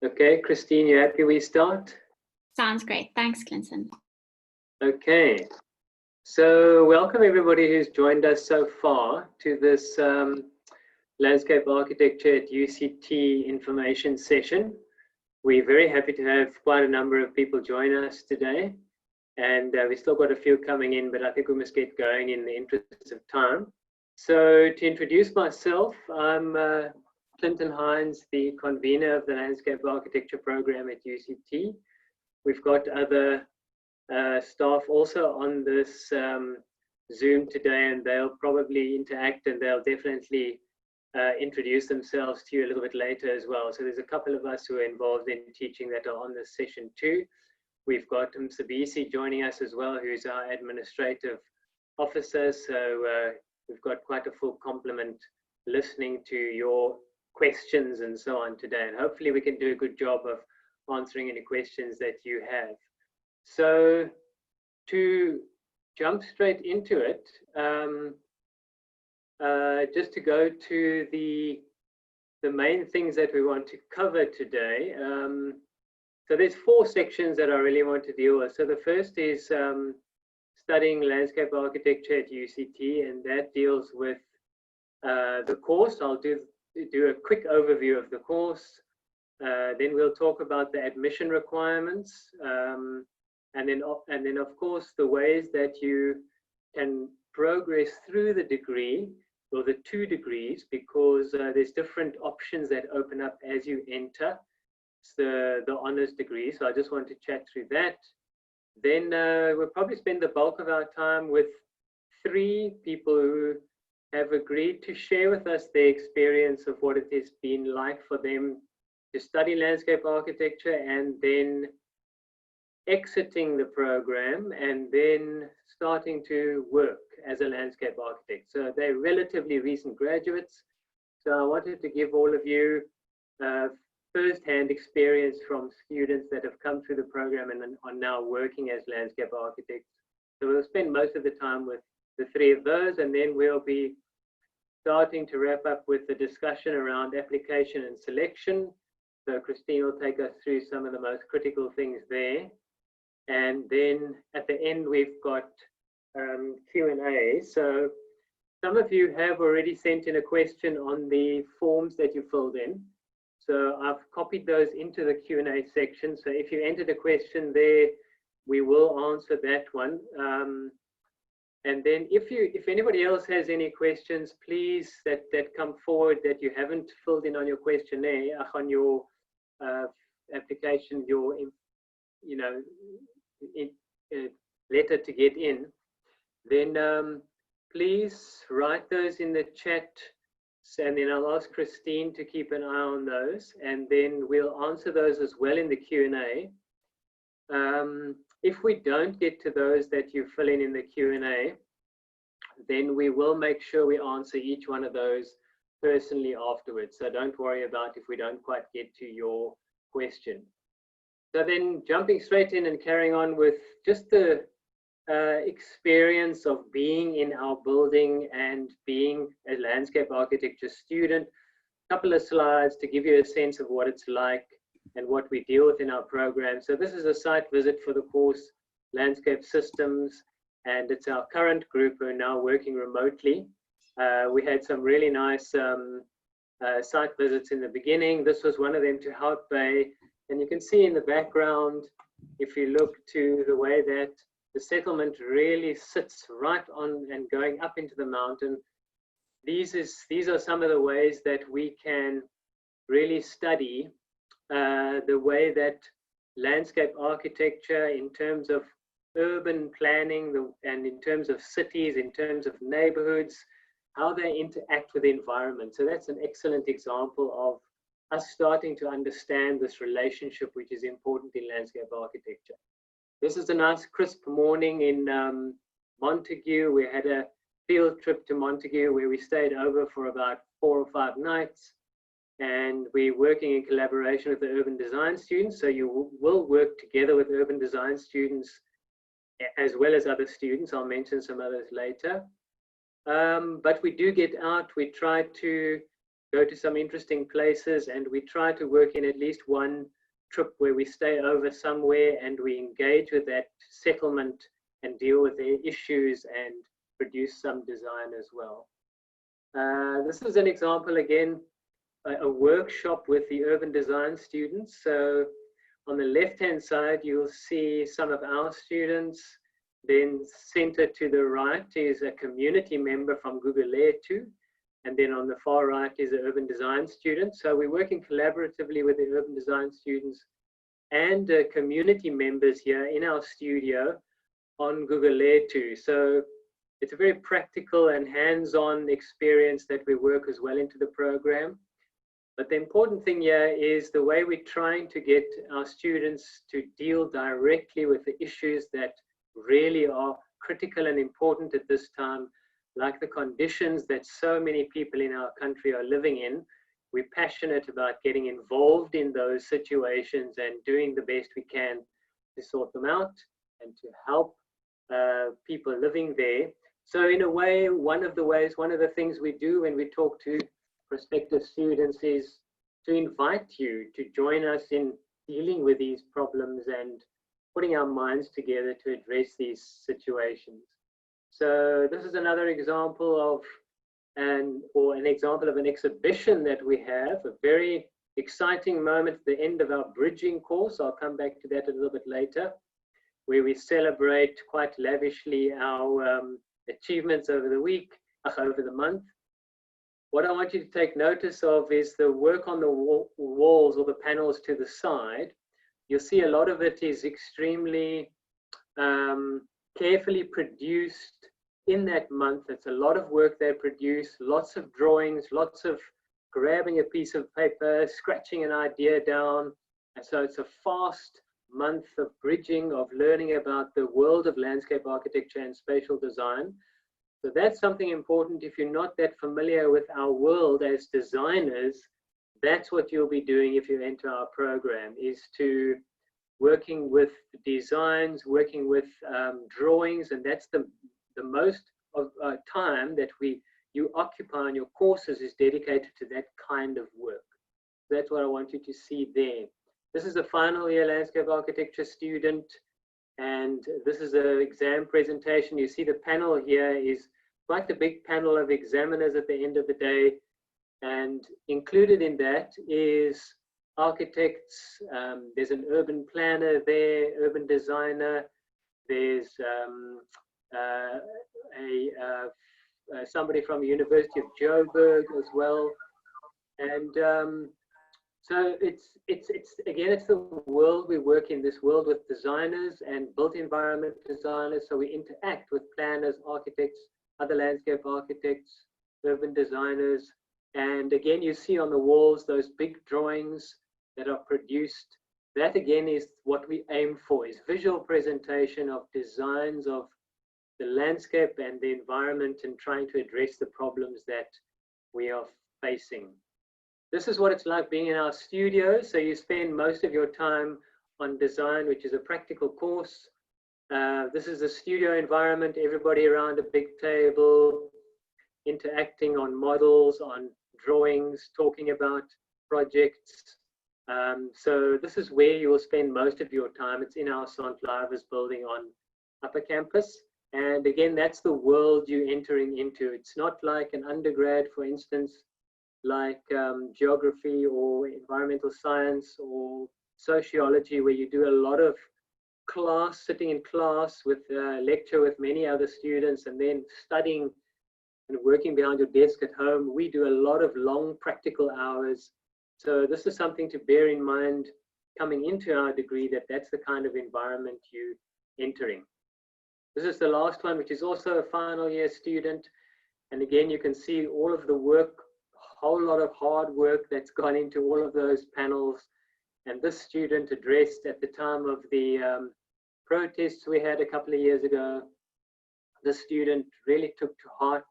Okay, Christine, you happy we start? Sounds great. Thanks, Clinton. Okay, so welcome everybody who's joined us so far to this Landscape Architecture at UCT information session. We're very happy to have quite a number of people join us today, and we still got a few coming in, but I think we must get going in the interest of time. So to introduce myself, I'm Clinton Hinds, the convener of the Landscape Architecture program at UCT. We've got other staff also on this Zoom today, and they'll probably interact and they'll definitely introduce themselves to you a little bit later as well. So there's a couple of us who are involved in teaching that are on this session too. We've got Msabisi joining us as well, who's our administrative officer. So we've got quite a full complement listening to your questions and so on today. And hopefully we can do a good job of answering any questions that you have. So to jump straight into it, just to go to the main things that we want to cover today. So there's 4 sections that I really want to deal with. So the first is studying landscape architecture at UCT, and that deals with the course. I'll do a quick overview of the course. Then we'll talk about the admission requirements, and then of course the ways that you can progress through the degree or the 2 degrees, because there's different options that open up as you enter the honors degree. So I just want to chat through that. Then we'll probably spend the bulk of our time with 3 people who have agreed to share with us their experience of what it has been like for them to study landscape architecture and then exiting the program and then starting to work as a landscape architect. So they're relatively recent graduates. So I wanted to give all of you first-hand experience from students that have come through the program and are now working as landscape architects. So we'll spend most of the time with the 3 of those, and then we'll be starting to wrap up with the discussion around application and selection. So Christine will take us through some of the most critical things there. And then at the end, we've got Q&A. So some of you have already sent in a question on the forms that you filled in. So I've copied those into the Q&A section. So if you entered a question there, we will answer that one. And then if anybody else has any questions, please that come forward that you haven't filled in on your questionnaire, on your application, your letter to get in, then please write those in the chat, and then I'll ask Christine to keep an eye on those, and then we'll answer those as well in the Q&A. If we don't get to those that you fill in the Q&A, then we will make sure we answer each one of those personally afterwards. So don't worry about if we don't quite get to your question. So then jumping straight in and carrying on with just the experience of being in our building and being a landscape architecture student. A couple of slides to give you a sense of what it's like and what we deal with in our program. So this is a site visit for the course Landscape Systems, and it's our current group who are now working remotely. We had some really nice site visits in the beginning. This was one of them to Hout Bay. And you can see in the background, if you look to the way that the settlement really sits right on and going up into the mountain, these are some of the ways that we can really study the way that landscape architecture in terms of urban planning and in terms of cities, in terms of neighborhoods, how they interact with the environment. So that's an excellent example of us starting to understand this relationship, which is important in landscape architecture. This is a nice crisp morning in Montague. We had a field trip to Montague where we stayed over for about 4 or 5 nights, and we're working in collaboration with the urban design students. So you will work together with urban design students as well as other students. I'll mention some others later. But we do get out. We try to go to some interesting places, and we try to work in at least one trip where we stay over somewhere and we engage with that settlement and deal with their issues and produce some design as well. This is an example again, a workshop with the urban design students. So on the left-hand side, you'll see some of our students. Then center to the right is a community member from Guguletu. And then on the far right is an urban design student. So we're working collaboratively with the urban design students and community members here in our studio on Guguletu. So it's a very practical and hands-on experience that we work as well into the program. But the important thing here is the way we're trying to get our students to deal directly with the issues that really are critical and important at this time, like the conditions that so many people in our country are living in. We're passionate about getting involved in those situations and doing the best we can to sort them out and to help people living there. So in a way, one of the things we do when we talk to prospective students is to invite you to join us in dealing with these problems and putting our minds together to address these situations. So this is another example of an example of an exhibition that we have, a very exciting moment at the end of our bridging course. I'll come back to that a little bit later, where we celebrate quite lavishly our achievements over the month. What I want you to take notice of is the work on the walls or the panels to the side. You'll see a lot of it is extremely carefully produced in that month. It's a lot of work they produce, lots of drawings, lots of grabbing a piece of paper, scratching an idea down. And so it's a fast month of bridging, of learning about the world of landscape architecture and spatial design. So that's something important. If you're not that familiar with our world as designers, that's what you'll be doing if you enter our program, is to working with designs, working with drawings, and that's the most of time that you occupy on your courses is dedicated to that kind of work. That's what I want you to see there. This is a final year landscape architecture student, and this is an exam presentation. You see the panel here is quite a big panel of examiners at the end of the day, and included in that is architects, there's an urban planner there, urban designer, there's somebody from the University of Joburg as well, and so it's the world we work in, this world with designers and built environment designers. So we interact with planners, architects, other landscape architects, urban designers, and again you see on the walls those big drawings that are produced. That again is what we aim for, is visual presentation of designs of the landscape and the environment and trying to address the problems that we are facing. This is what it's like being in our studio. So you spend most of your time on design, which is a practical course. This is a studio environment, everybody around a big table, interacting on models, on drawings, talking about projects. So this is where you will spend most of your time. It's in our St. Livers building on Upper Campus. And again, that's the world you're entering into. It's not like an undergrad, for instance, like geography or environmental science or sociology, where you do a lot of sitting in class with a lecture with many other students and then studying and working behind your desk at home. We do a lot of long practical hours. So this is something to bear in mind coming into our degree, that that's the kind of environment you're entering. This is the last one, which is also a final year student. And again, you can see all of the work, a whole lot of hard work that's gone into all of those panels. And this student addressed at the time of the protests we had a couple of years ago. This student really took to heart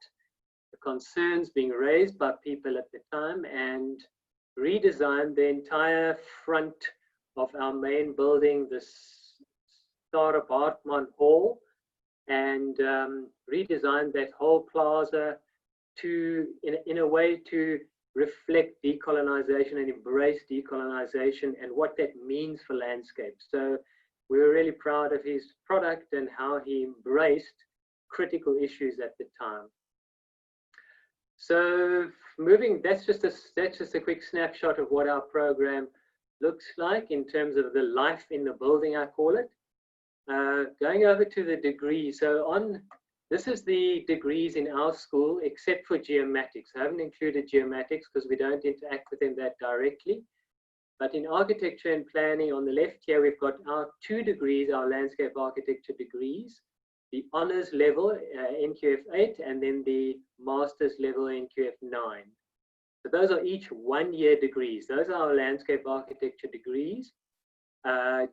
the concerns being raised by people at the time and redesigned the entire front of our main building, this Startup Hartman Hall, and redesigned that whole plaza to, in a way, to reflect decolonization and embrace decolonization and what that means for landscapes. So we were really proud of his product and how he embraced critical issues at the time. So that's just a quick snapshot of what our program looks like in terms of the life in the building, I call it. Going over to the degrees. So this is the degrees in our school, except for geomatics. I haven't included geomatics because we don't interact with them that directly. But in architecture and planning, on the left here, we've got our 2 degrees, our landscape architecture degrees, the honors level, NQF 8, and then the master's level, NQF 9. So those are each 1-year degrees. Those are our landscape architecture degrees.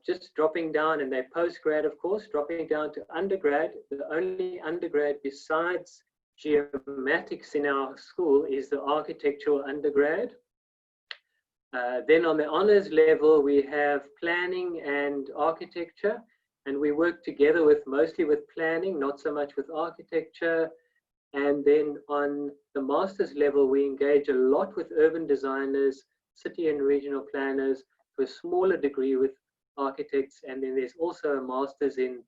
Just dropping down, and they're postgrad, of course, dropping down to undergrad. The only undergrad besides geomatics in our school is the architectural undergrad. Then on the honors level, we have planning and architecture, and we work together mostly with planning, not so much with architecture. And then on the master's level, we engage a lot with urban designers, city and regional planners, to a smaller degree with architects. And then there's also a master's in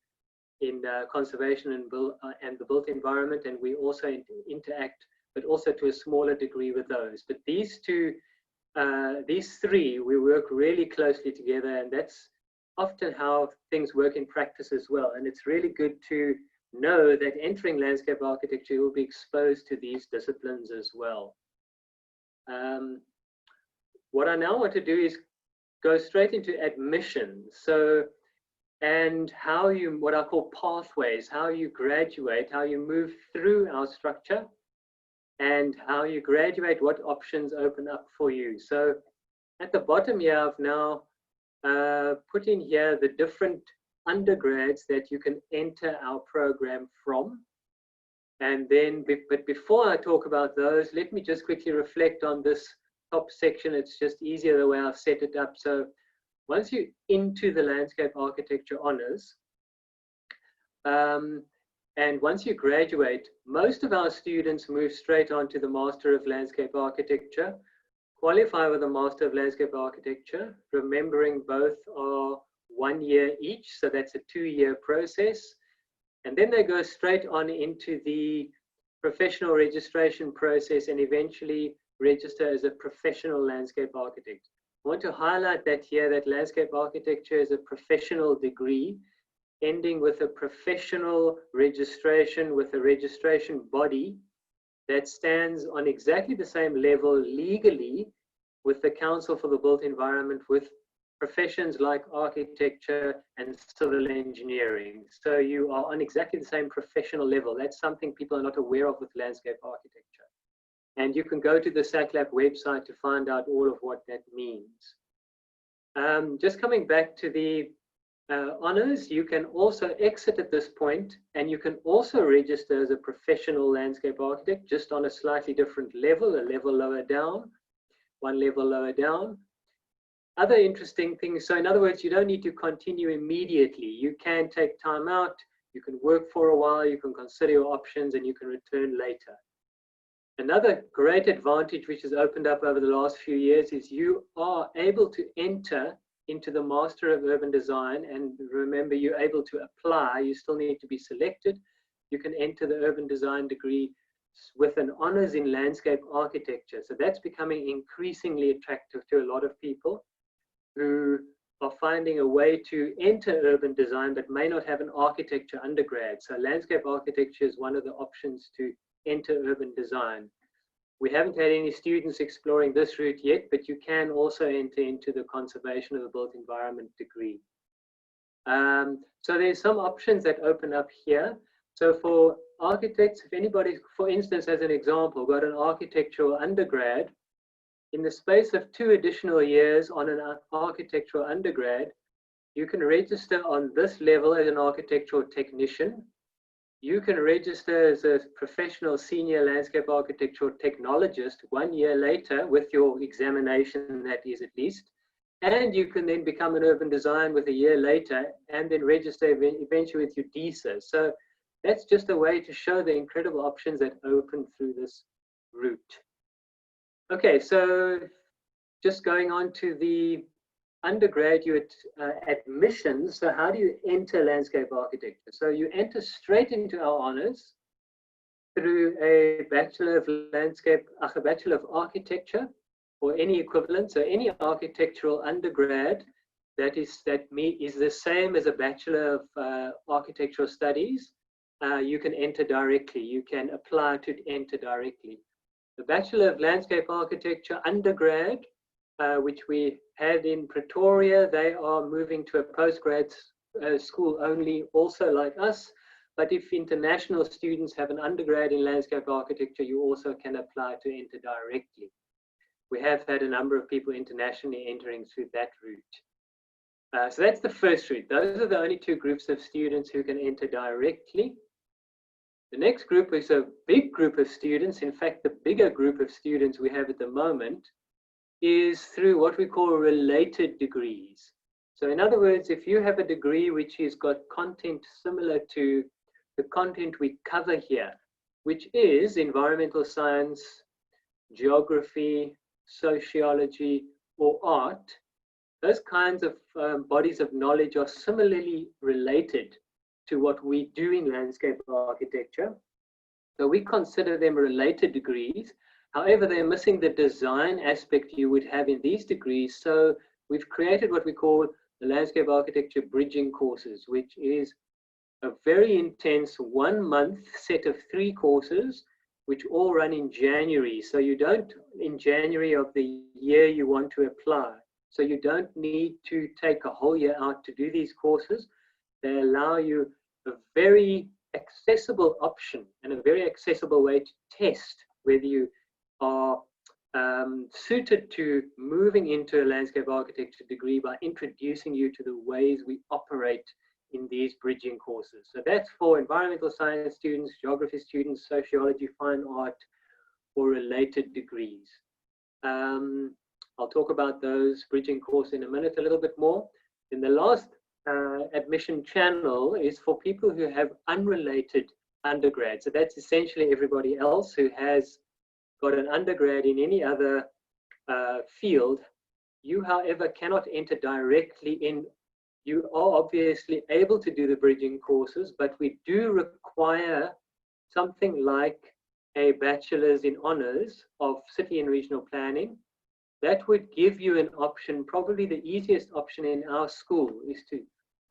conservation and the built environment, and we also interact, but also to a smaller degree with those. But these 3, we work really closely together, and that's often how things work in practice as well. And it's really good to know that entering landscape architecture, you'll be exposed to these disciplines as well. What I now want to do is go straight into admissions. So, and what I call pathways, how you graduate, how you move through our structure, and how you graduate, what options open up for you. So at the bottom here, I've now put in here the different undergrads that you can enter our program from. And then, but before I talk about those, let me just quickly reflect on this top section. It's just easier the way I've set it up. So once you're into the landscape architecture honors, and once you graduate, most of our students move straight on to the Master of Landscape Architecture, qualify with a Master of Landscape Architecture, remembering both are 1 year each, so that's a 2-year process. And then they go straight on into the professional registration process and eventually register as a professional landscape architect. I want to highlight that here, that landscape architecture is a professional degree, ending with a professional registration with a registration body that stands on exactly the same level legally with the Council for the Built Environment, with professions like architecture and civil engineering. So you are on exactly the same professional level. That's something people are not aware of with landscape architecture. And you can go to the SACLAP website to find out all of what that means. Just coming back to the honors, you can also exit at this point, and you can also register as a professional landscape architect, just on a slightly different level, a level lower down, 1 level lower down. Other interesting things, so in other words, you don't need to continue immediately. You can take time out, you can work for a while, you can consider your options, and you can return later. Another great advantage which has opened up over the last few years is you are able to enter into the Master of Urban Design, and remember, you're able to apply. You still need to be selected. You can enter the urban design degree with an honors in landscape architecture. So that's becoming increasingly attractive to a lot of people who are finding a way to enter urban design but may not have an architecture undergrad. So landscape architecture is one of the options to enter urban design. We haven't had any students exploring this route yet, but you can also enter into the conservation of the built environment degree. So there's some options that open up here. So for architects, if anybody, for instance, as an example, got an architectural undergrad, in the space of 2 additional years on an architectural undergrad, you can register on this level as an architectural technician. You can register as a professional senior landscape architectural technologist 1 year later with your examination, that is, at least. And you can then become an urban design with 1 year later, and then register eventually with your DSA. So that's just a way to show the incredible options that open through this route. Okay, so just going on to the undergraduate admissions. So how do you enter landscape architecture? So you enter straight into our honors through a Bachelor of Landscape, a Bachelor of Architecture, or any equivalent. So any architectural undergrad that is the same as a Bachelor of Architectural Studies, you can enter directly. You can apply to enter directly. The Bachelor of Landscape Architecture undergrad, which we had in Pretoria, they are moving to a postgrad school only, also like us. But if international students have an undergrad in landscape architecture, you also can apply to enter directly. We have had a number of people internationally entering through that route. So that's the first route. Those are the only two groups of students who can enter directly. The next group is a big group of students. In fact, the bigger group of students we have at the moment is through what we call related degrees. So in other words, if you have a degree which has got content similar to the content we cover here, which is environmental science, geography, sociology, or art, those kinds of bodies of knowledge are similarly related to what we do in landscape architecture. So we consider them related degrees. However, they're missing the design aspect you would have in these degrees. So we've created what we call the landscape architecture bridging courses, which is a very intense 1 month set of 3 courses, which all run in January. So you don't, in January of the year you want to apply. So you don't need to take a whole year out to do these courses. They allow you a very accessible option and a very accessible way to test whether you are suited to moving into a landscape architecture degree by introducing you to the ways we operate in these bridging courses. So that's for environmental science students, geography students, sociology, fine art, or related degrees. I'll talk about those bridging courses in a minute a little bit more. In the last admission channel is for people who have unrelated undergrad. So that's essentially everybody else who has got an undergrad in any other field. You, however, cannot enter directly in. You are obviously able to do the bridging courses, but we do require something like a bachelor's in honors of city and regional planning. That would give you an option. Probably the easiest option in our school is to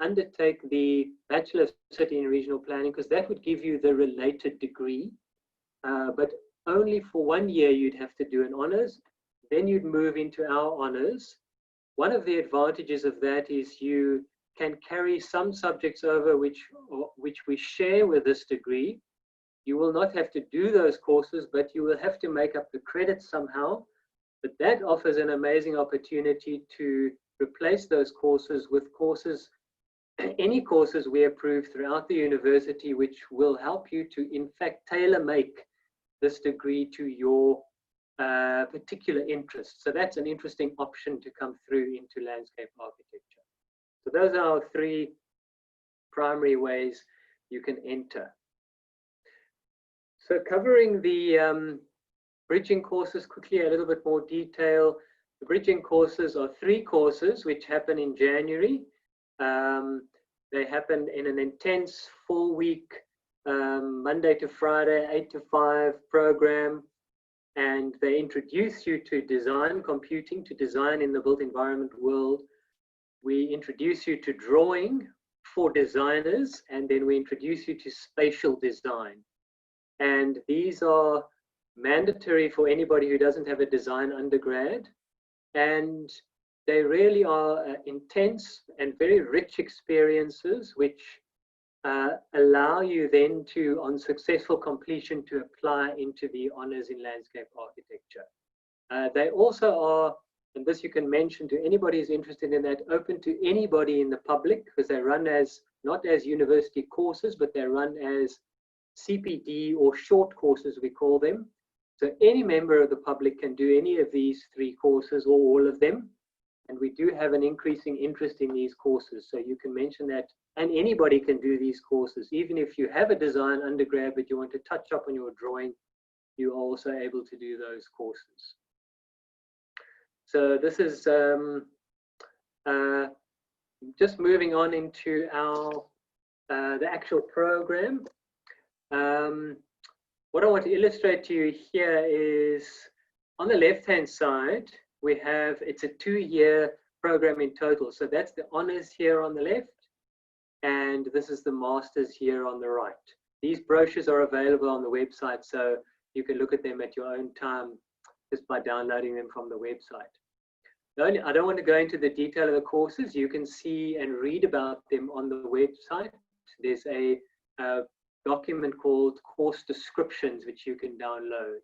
undertake the Bachelor of City and Regional Planning, because that would give you the related degree, but only for 1 year you'd have to do an honors. Then you'd move into our honors. One of the advantages of that is you can carry some subjects over which we share with this degree. You will not have to do those courses, but you will have to make up the credits somehow. But that offers an amazing opportunity to replace those courses with courses, any courses we approve throughout the university, which will help you to, in fact, tailor-make this degree to your particular interests. So that's an interesting option to come through into landscape architecture. So those are our 3 primary ways you can enter. So covering the bridging courses quickly, a little bit more detail. The bridging courses are 3 courses which happen in January. They happen in an intense 4-week Monday to Friday, 8 to 5 program, and they introduce you to design computing, to design in the built environment world. We introduce you to drawing for designers, and then we introduce you to spatial design. And these are mandatory for anybody who doesn't have a design undergrad, and they really are intense and very rich experiences which allow you then to, on successful completion, to apply into the honors in landscape architecture. They also are, and this you can mention to anybody who's interested in that, open to anybody in the public, because they run as, not as university courses, but they run as CPD or short courses, we call them. So any member of the public can do any of these 3 courses or all of them. And we do have an increasing interest in these courses. So you can mention that, and anybody can do these courses. Even if you have a design undergrad, but you want to touch up on your drawing, you are also able to do those courses. So this is just moving on into our the actual program. What I want to illustrate to you here is on the left-hand side, we have, it's a 2-year program in total. So that's the honors here on the left, and this is the masters here on the right. These brochures are available on the website, so you can look at them at your own time just by downloading them from the website. I don't want to go into the detail of the courses. You can see and read about them on the website. There's a document called course descriptions, which you can download.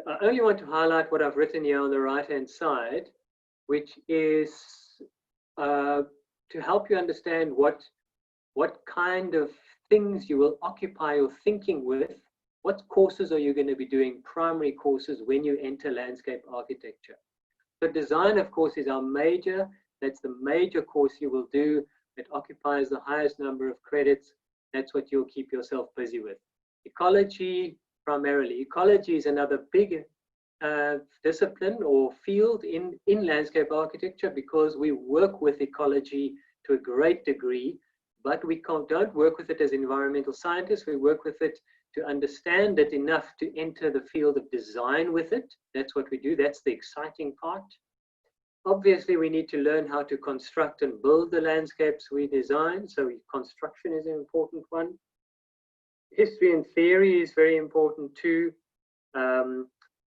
I only want to highlight what I've written here on the right-hand side, which is to help you understand what kind of things you will occupy your thinking with. What courses are you going to be doing, primary courses, when you enter landscape architecture? So design, of course, is our major. That's the major course you will do. It occupies the highest number of credits. That's what you'll keep yourself busy with. Ecology, primarily. Ecology is another big discipline or field in landscape architecture, because we work with ecology to a great degree, but we don't work with it as environmental scientists. We work with it to understand it enough to enter the field of design with it. That's what we do. That's the exciting part. Obviously, we need to learn how to construct and build the landscapes we design. So construction is an important one. History and theory is very important too.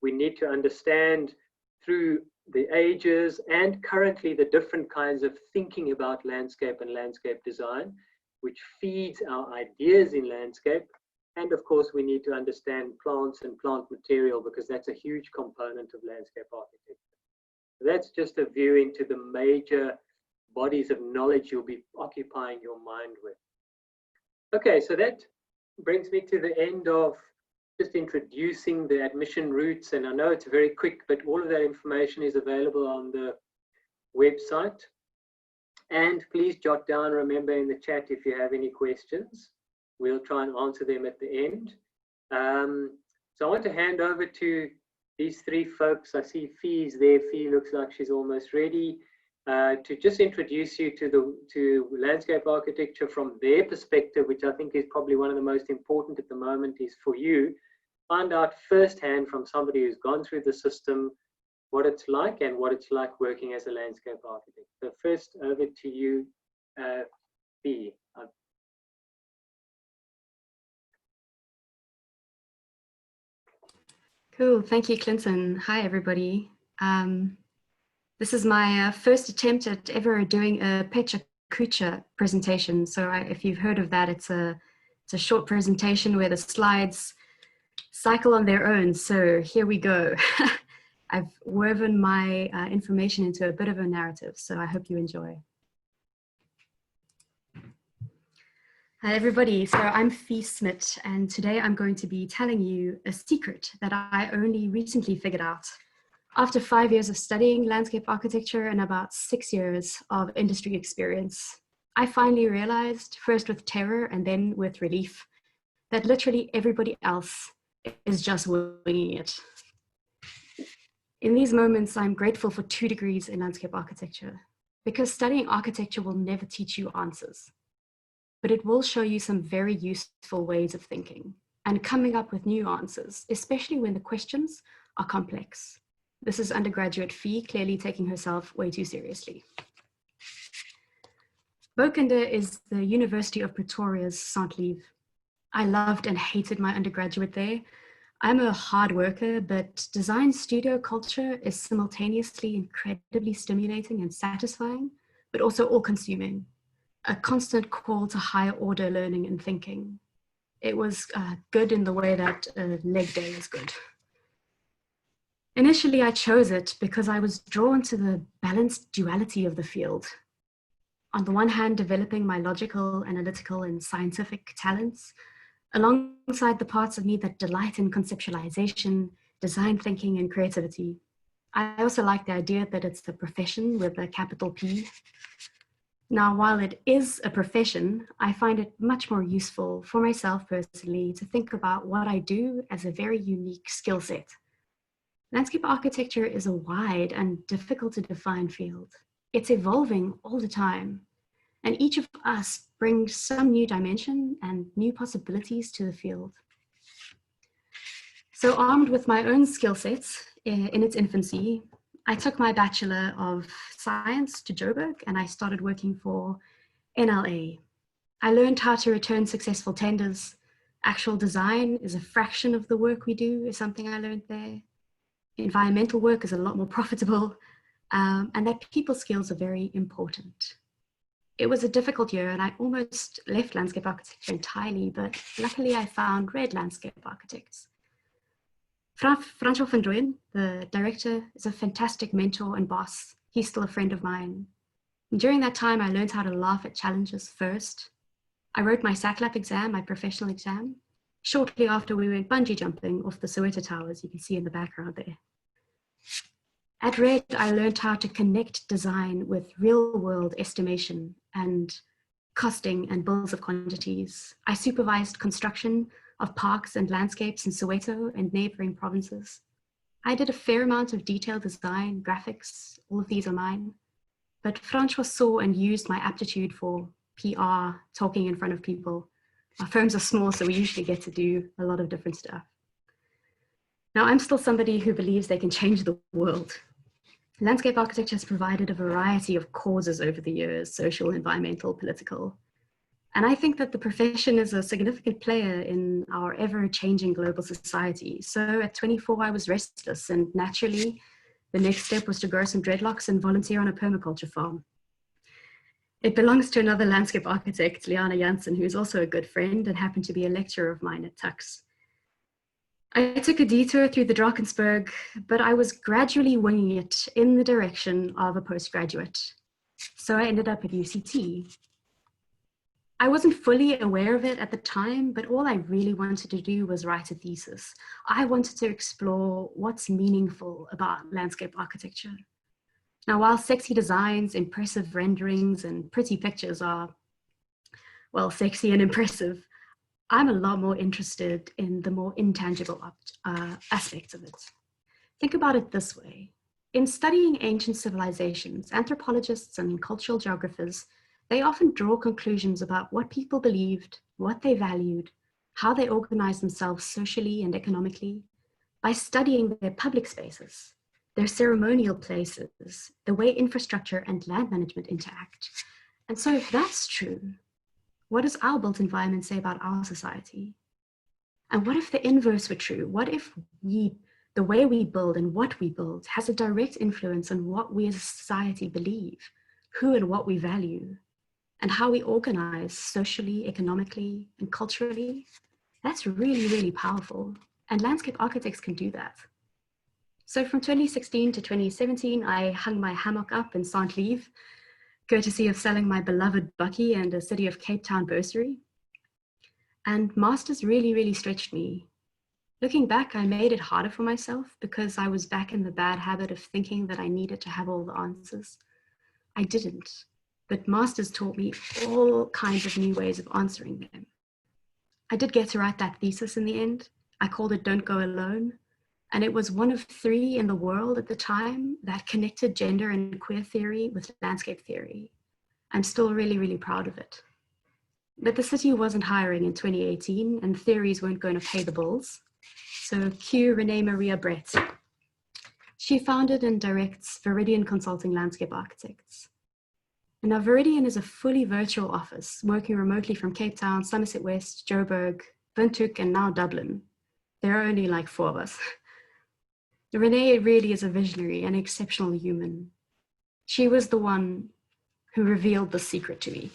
We need to understand through the ages and currently the different kinds of thinking about landscape and landscape design, which feeds our ideas in landscape. And of course, we need to understand plants and plant material, because that's a huge component of landscape architecture. That's just a view into the major bodies of knowledge you'll be occupying your mind with. Okay, so that brings me to the end of just introducing the admission routes. And I know it's very quick, but all of that information is available on the website. And please jot down, remember, in the chat if you have any questions. We'll try and answer them at the end. So I want to hand over to these three folks. I see Fee's there. Fee looks like she's almost ready to just introduce you to landscape architecture from their perspective, which I think is probably one of the most important at the moment, is for you. Find out firsthand from somebody who's gone through the system what it's like and what it's like working as a landscape architect. So first, over to you, Fee. Cool, thank you, Clinton. Hi, everybody. This is my first attempt at ever doing a Pecha Kucha presentation. So if you've heard of that, it's a short presentation where the slides cycle on their own. So here we go. I've woven my information into a bit of a narrative, so I hope you enjoy. Hi everybody, so I'm Fee Smit, and today I'm going to be telling you a secret that I only recently figured out. After 5 years of studying landscape architecture and about 6 years of industry experience, I finally realized, first with terror and then with relief, that literally everybody else is just winging it. In these moments, I'm grateful for 2 degrees in landscape architecture, because studying architecture will never teach you answers, but it will show you some very useful ways of thinking and coming up with new answers, especially when the questions are complex. This is undergraduate Fee clearly taking herself way too seriously. Bokende is the University of Pretoria's Saint-Lieve. I loved and hated my undergraduate there. I'm a hard worker, but design studio culture is simultaneously incredibly stimulating and satisfying, but also all-consuming. A constant call to higher order learning and thinking. It was good in the way that leg day is good. Initially, I chose it because I was drawn to the balanced duality of the field. On the one hand, developing my logical, analytical, and scientific talents, alongside the parts of me that delight in conceptualization, design thinking, and creativity. I also like the idea that it's a profession with a capital P. Now, while it is a profession, I find it much more useful for myself personally to think about what I do as a very unique skill set. Landscape architecture is a wide and difficult to define field. It's evolving all the time, and each of us brings some new dimension and new possibilities to the field. So armed with my own skill sets in its infancy, I took my Bachelor of Science to Joburg and I started working for NLA. I learned how to return successful tenders. Actual design is a fraction of the work we do, is something I learned there. Environmental work is a lot more profitable, and that people skills are very important. It was a difficult year and I almost left landscape architecture entirely, but luckily I found Red Landscape Architects. Francois van Rooyen, the director, is a fantastic mentor and boss. He's still a friend of mine. And during that time, I learned how to laugh at challenges first. I wrote my SACLAP exam, my professional exam, shortly after we went bungee jumping off the Soweto Towers, you can see in the background there. At Red, I learned how to connect design with real-world estimation and costing and bills of quantities. I supervised construction of parks and landscapes in Soweto and neighboring provinces. I did a fair amount of detailed design, graphics, all of these are mine. But Francois saw and used my aptitude for PR, talking in front of people. Our firms are small, so we usually get to do a lot of different stuff. Now, I'm still somebody who believes they can change the world. Landscape architecture has provided a variety of causes over the years, social, environmental, political. And I think that the profession is a significant player in our ever-changing global society. So at 24, I was restless, and naturally, the next step was to grow some dreadlocks and volunteer on a permaculture farm. It belongs to another landscape architect, Liana Janssen, who is also a good friend and happened to be a lecturer of mine at Tux. I took a detour through the Drakensberg, but I was gradually winging it in the direction of a postgraduate. So I ended up at UCT. I wasn't fully aware of it at the time, but all I really wanted to do was write a thesis. I wanted to explore what's meaningful about landscape architecture. Now, while sexy designs, impressive renderings, and pretty pictures are, well, sexy and impressive, I'm a lot more interested in the more intangible aspects of it. Think about it this way. In studying ancient civilizations, anthropologists and cultural geographers, they often draw conclusions about what people believed, what they valued, how they organized themselves socially and economically by studying their public spaces, their ceremonial places, the way infrastructure and land management interact. And so if that's true, what does our built environment say about our society? And what if the inverse were true? What if the way we build and what we build has a direct influence on what we as a society believe, who and what we value, and how we organize socially, economically, and culturally? That's really, really powerful. And landscape architects can do that. So from 2016 to 2017, I hung my hammock up in Saint-Lieve, courtesy of selling my beloved Bucky and a City of Cape Town bursary. And masters really, really stretched me. Looking back, I made it harder for myself because I was back in the bad habit of thinking that I needed to have all the answers. I didn't. But masters taught me all kinds of new ways of answering them. I did get to write that thesis in the end. I called it Don't Go Alone. And it was one of 3 in the world at the time that connected gender and queer theory with landscape theory. I'm still really, really proud of it. But the city wasn't hiring in 2018 and theories weren't going to pay the bills. So cue Renee Maria Brett. She founded and directs Viridian Consulting Landscape Architects. And now Viridian is a fully virtual office working remotely from Cape Town, Somerset West, Joburg, Windhoek, and now Dublin. There are only like 4 of us. Renee really is a visionary and exceptional human. She was the one who revealed the secret to me.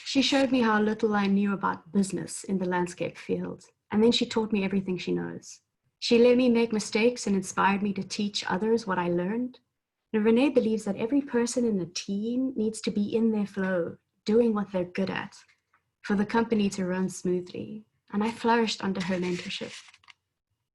She showed me how little I knew about business in the landscape field, and then she taught me everything she knows. She let me make mistakes and inspired me to teach others what I learned. And Renee believes that every person in a team needs to be in their flow, doing what they're good at, for the company to run smoothly. And I flourished under her mentorship.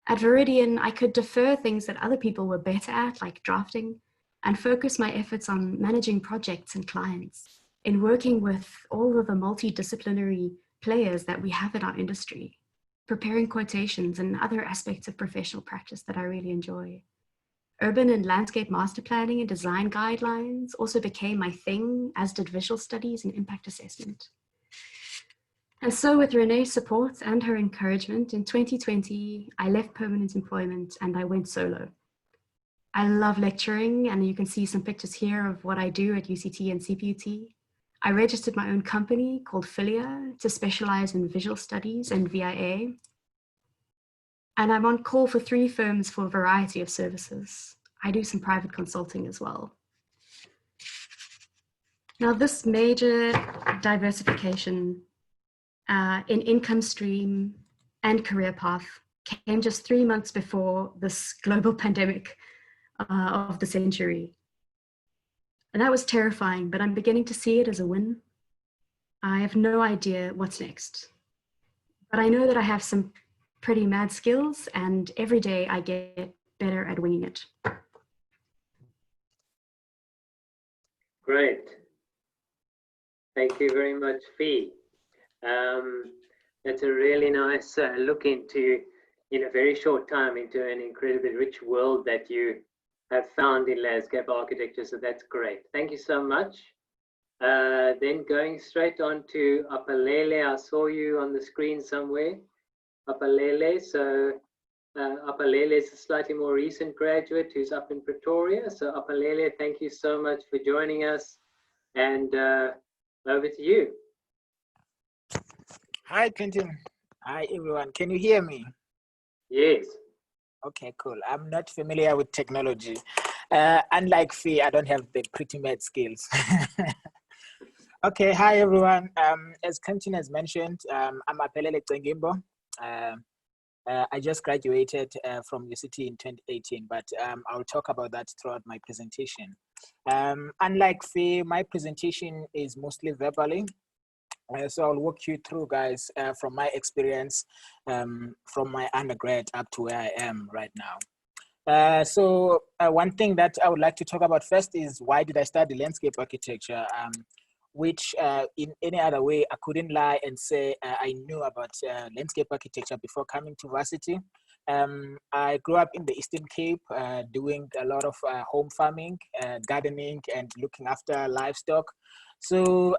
At Viridian, I could defer things that other people were better at, like drafting, and focus my efforts on managing projects and clients, in working with all of the multidisciplinary players that we have in our industry. preparing quotations, and other aspects of professional practice that I really enjoy. Urban and landscape master planning and design guidelines also became my thing, as did visual studies and impact assessment. And so with Renee's support and her encouragement, in 2020, I left permanent employment and I went solo. I love lecturing, and you can see some pictures here of what I do at UCT and CPUT. I registered my own company called Filia to specialize in visual studies and VIA. And I'm on call for 3 firms for a variety of services. I do some private consulting as well. Now, this major diversification in income stream and career path came just 3 months before this global pandemic of the century. And that was terrifying, but I'm beginning to see it as a win. I have no idea what's next, but I know that I have some pretty mad skills, and every day I get better at winging it. Great. Thank you very much, Fee. That's a really nice look into, in a very short time, into an incredibly rich world that you have found in landscape architecture. So that's great. Thank you so much. Then going straight on to Apalele. I saw you on the screen somewhere. Apalele. So Apalele is a slightly more recent graduate who's up in Pretoria. So Apalele, thank you so much for joining us. And over to you. Hi, Clinton. Hi, everyone. Can you hear me? Yes. Okay, cool. I'm not familiar with technology. Unlike Fee, I don't have the pretty mad skills. Okay, hi, everyone. As Clinton has mentioned, I'm Apelele Cengimbo. I just graduated from UCT in 2018, but I'll talk about that throughout my presentation. Unlike Fee, my presentation is mostly verbally. So I'll walk you through, guys, from my experience from my undergrad up to where I am right now. So one thing that I would like to talk about first is, why did I study landscape architecture? Which in any other way, I couldn't lie and say I knew about landscape architecture before coming to varsity. I grew up in the Eastern Cape doing a lot of home farming, gardening, and looking after livestock. So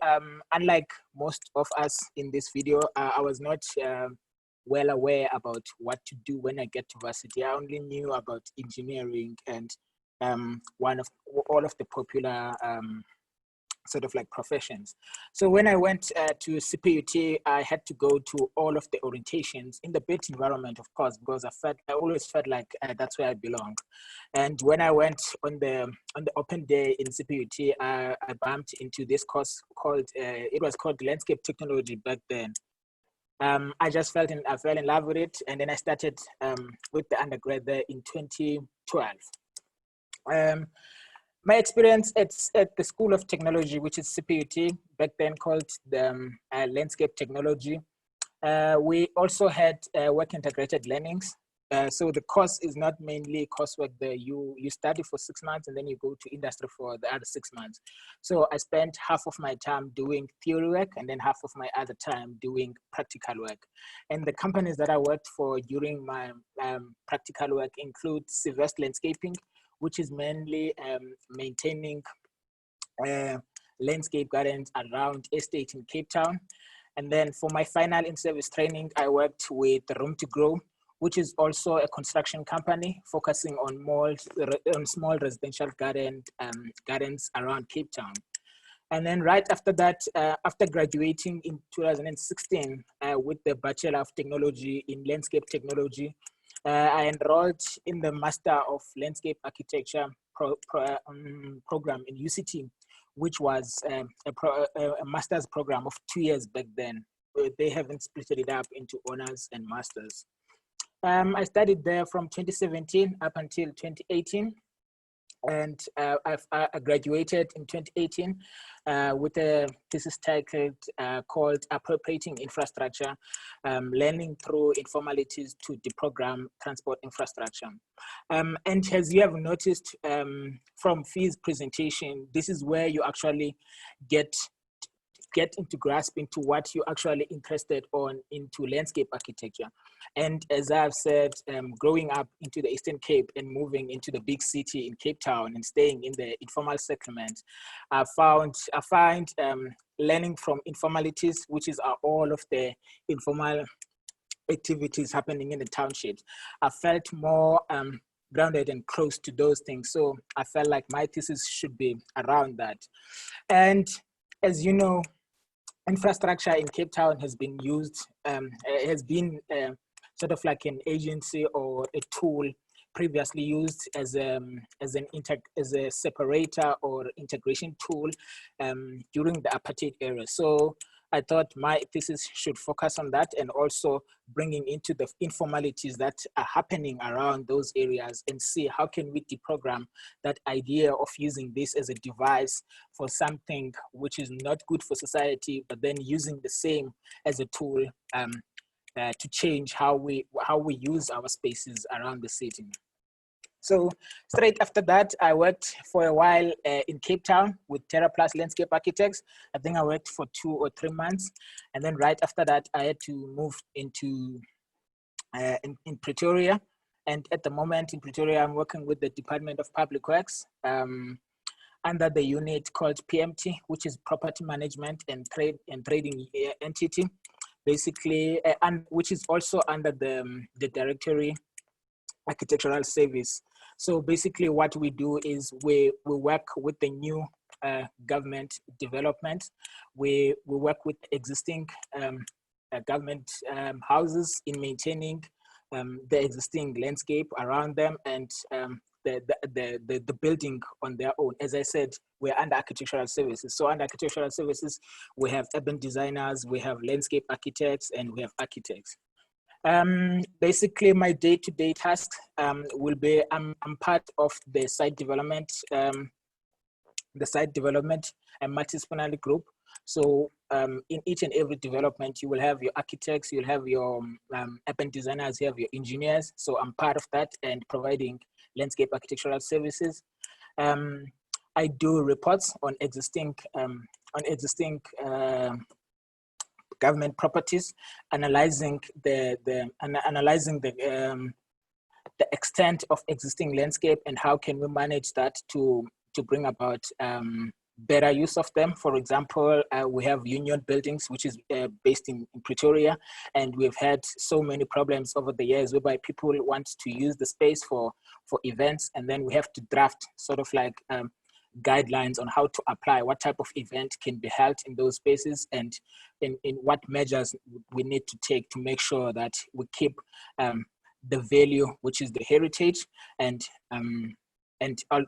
unlike most of us in this video, I was not well aware about what to do when I get to varsity. I only knew about engineering and all of the popular sort of like professions. So when I went to CPUT, I had to go to all of the orientations in the built environment, of course, because I always felt like that's where I belong. And when I went on the open day in CPUT, I bumped into this course called, it was called Landscape Technology back then. I fell in love with it, and then I started with the undergrad there in 2012. My experience at the School of Technology, which is CPUT, back then called the Landscape Technology. We also had work integrated learnings. So the course is not mainly coursework there. You study for 6 months and then you go to industry for the other 6 months. So I spent half of my time doing theory work and then half of my other time doing practical work. And the companies that I worked for during my practical work include Silvest Landscaping, which is mainly maintaining landscape gardens around estate in Cape Town. And then for my final in-service training, I worked with Room to Grow, which is also a construction company focusing on small residential gardens around Cape Town. And then right after that, after graduating in 2016 with the Bachelor of Technology in Landscape Technology, I enrolled in the Master of Landscape Architecture program in UCT, which was a master's program of 2 years back then. They haven't split it up into honors and masters. I studied there from 2017 up until 2018. And I graduated in 2018 with a thesis titled called Appropriating Infrastructure, Learning Through Informalities to Deprogram Transport Infrastructure. And as you have noticed from Fee's presentation, this is where you actually get get into grasp into what you're actually interested on into landscape architecture. And as I've said, growing up into the Eastern Cape and moving into the big city in Cape Town and staying in the informal settlement, I find learning from informalities, which is all of the informal activities happening in the townships. I felt more grounded and close to those things. So I felt like my thesis should be around that. And as you know, infrastructure in Cape Town has been used, sort of like an agency or a tool previously used as a separator or integration tool during the apartheid era. So I thought my thesis should focus on that, and also bringing into the informalities that are happening around those areas, and see how can we deprogram that idea of using this as a device for something which is not good for society, but then using the same as a tool to change how we use our spaces around the city. So straight after that, I worked for a while in Cape Town with Terra Plus Landscape Architects. I think I worked for 2 or 3 months. And then right after that, I had to move into in Pretoria. And at the moment in Pretoria, I'm working with the Department of Public Works under the unit called PMT, which is Property Management and Trading Entity, basically, and which is also under the Directory Architectural Service. So basically what we do is we work with the new government development. We work with existing government houses in maintaining the existing landscape around them, and the building on their own. As I said, we're under architectural services. So under architectural services, we have urban designers, we have landscape architects, and we have architects. Basically, my day-to-day task will be, I'm part of the site development and multidisciplinary group. So in each and every development, you will have your architects, you'll have your urban designers, you have your engineers. So I'm part of that and providing landscape architectural services. I do reports on existing government properties, analyzing the extent of existing landscape and how can we manage that to bring about better use of them. For example, we have Union Buildings, which is based in Pretoria, and we've had so many problems over the years whereby people want to use the space for events, and then we have to draft sort of like guidelines on how to apply what type of event can be held in those spaces, and in what measures we need to take to make sure that we keep the value, which is the heritage, and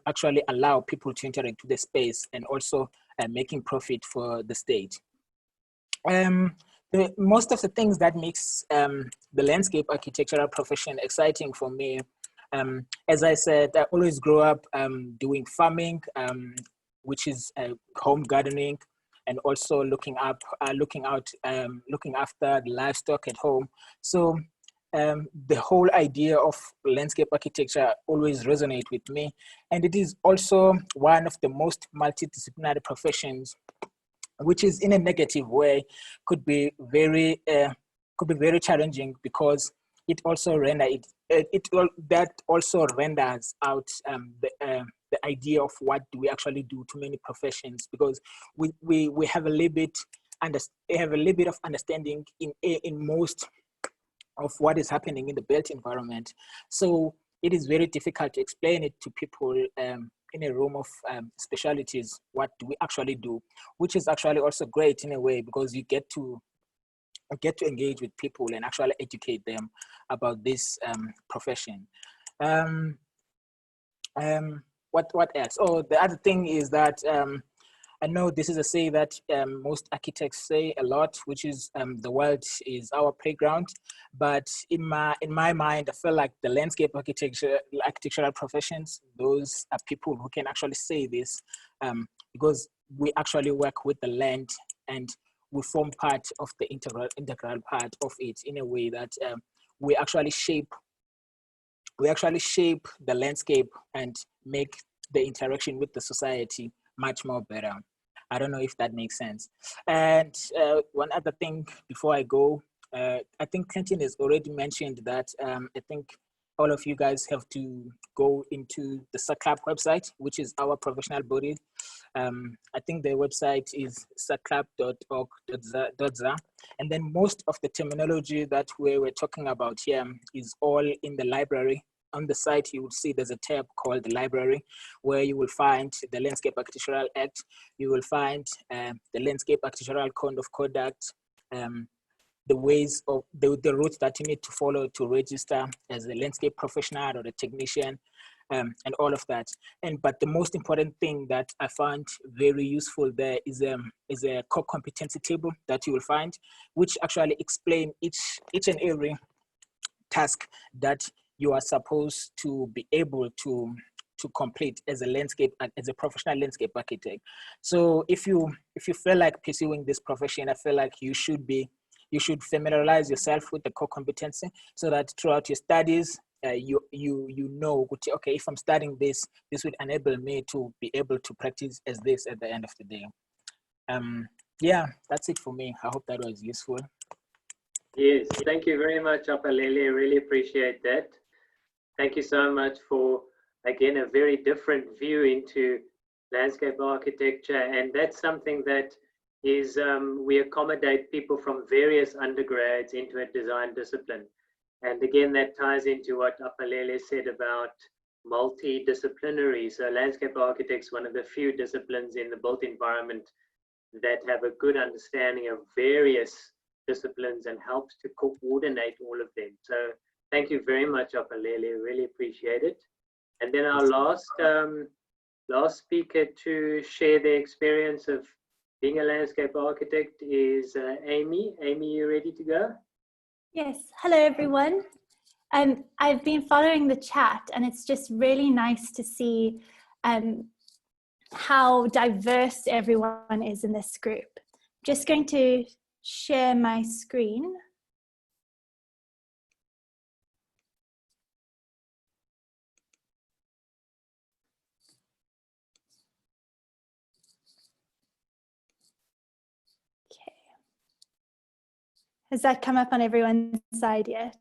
actually allow people to interact with the space, and also making profit for the state. Most of the things that makes the landscape architectural profession exciting for me, as I said, I always grew up doing farming, which is home gardening, and also looking after the livestock at home. So the whole idea of landscape architecture always resonates with me, and it is also one of the most multidisciplinary professions, which is in a negative way could be very challenging, because it also renders out the idea of what do we actually do to many professions, because we have a little bit of understanding in most of what is happening in the built environment. So it is very difficult to explain it to people in a room of specialties, what do we actually do, which is actually also great in a way, because you get to engage with people and actually educate them about this profession. What else? Oh, the other thing is that I know this is a say that most architects say a lot, which is the world is our playground. But in my mind, I feel like the landscape architectural professions, those are people who can actually say this, because we actually work with the land, and we form part of the integral part of it, in a way that we actually shape the landscape and make the interaction with the society much more better. I don't know if that makes sense. And one other thing before I go, I think Clinton has already mentioned that I think all of you guys have to go into the SACLAP website, which is our professional body. I think the website is saclap.org.za. And then most of the terminology that we were talking about here is all in the library. On the site, you will see there's a tab called the library, where you will find the Landscape Architectural Act. You will find the Landscape Architectural Code of Conduct, the ways of the routes that you need to follow to register as a landscape professional or a technician, and all of that. But the most important thing that I found very useful there is a core competency table that you will find, which actually explain each and every task that you are supposed to be able to complete as a professional landscape architect. So if you feel like pursuing this profession, I feel like you should familiarize yourself with the core competency, so that throughout your studies, you know, okay, if I'm studying this would enable me to be able to practice as this at the end of the day. Yeah, that's it for me. I hope that was useful. Yes, thank you very much, Apalele. I really appreciate that. Thank you so much for, again, a very different view into landscape architecture. And that's something that is, we accommodate people from various undergrads into a design discipline. And again, that ties into what Apalele said about multidisciplinary. So landscape architects, one of the few disciplines in the built environment that have a good understanding of various disciplines and helps to coordinate all of them. So thank you very much, Apalele. Really appreciate it. And then our last speaker to share their experience of being a landscape architect is Amy. Amy, you ready to go? Yes. Hello, everyone. I've been following the chat, and it's just really nice to see how diverse everyone is in this group. I'm just going to share my screen. Okay. Has that come up on everyone's side yet?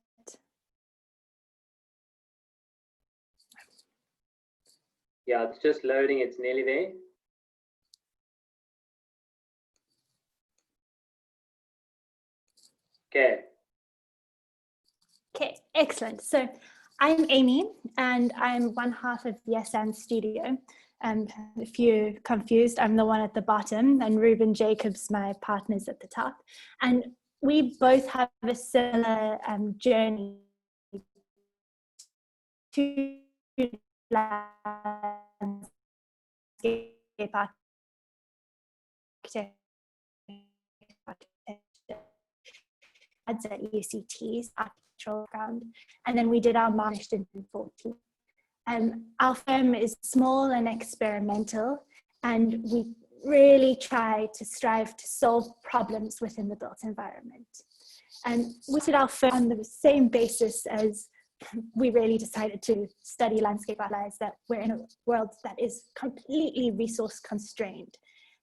Yeah, it's just loading. It's nearly there. Okay. Okay, excellent. So I'm Amy, and I'm one half of Yes and Studio. If you're confused, I'm the one at the bottom, and Ruben Jacobs, my partner's at the top. And we both have a similar journey to landscape architecture at UCT's architectural background, and then we did our master's in 2014. Our firm is small and experimental, and we really strive to solve problems within the built environment. And we did our firm on the same basis as we really decided to study landscape architecture, that we're in a world that is completely resource constrained.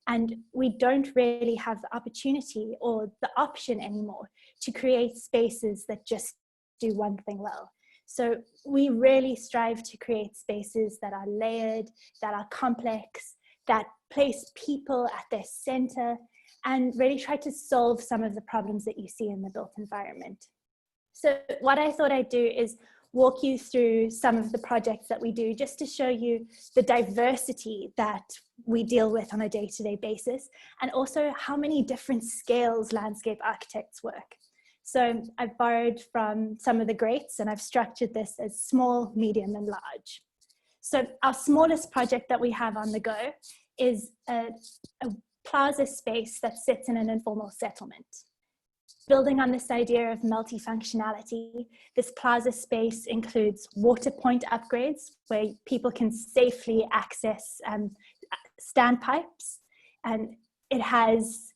And we don't really have the opportunity or the option anymore to create spaces that just do one thing well. So we really strive to create spaces that are layered, that are complex, that place people at their center, and really try to solve some of the problems that you see in the built environment. So what I thought I'd do is walk you through some of the projects that we do, just to show you the diversity that we deal with on a day-to-day basis, and also how many different scales landscape architects work. So I've borrowed from some of the greats, and I've structured this as small, medium, and large. So our smallest project that we have on the go is a plaza space that sits in an informal settlement. Building on this idea of multifunctionality, this plaza space includes water point upgrades where people can safely access standpipes, and it has